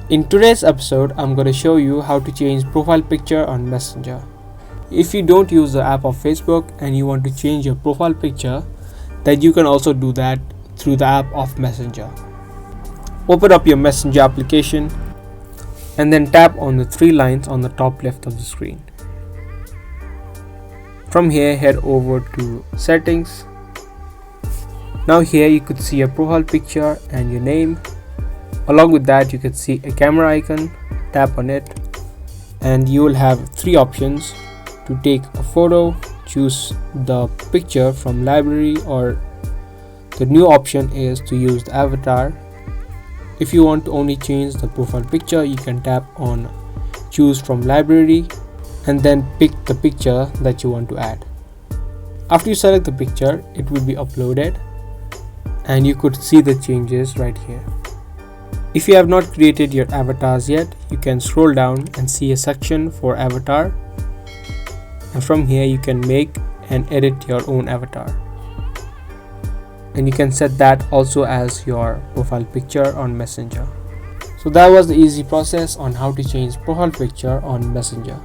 In today's episode, I'm going to show you how to change profile picture on Messenger. If you don't use the app of Facebook and you want to change your profile picture, then you can also do that through the app of Messenger. Open up your Messenger application and then tap on the three lines on the top left of the screen. From here, head over to Settings. Now here you could see your profile picture and your name. Along with that, you can see a camera icon. Tap on it and you will have three options to take a photo. Choose the picture from library, or the new option is to use the avatar. If you want to only change the profile picture, you can tap on choose from library and then pick the picture that you want to add. After you select the picture, it will be uploaded and you could see the changes right here. If you have not created your avatars yet, you can scroll down and see a section for avatar, and from here you can make and edit your own avatar, and you can set that also as your profile picture on Messenger. So that was the easy process on how to change profile picture on Messenger.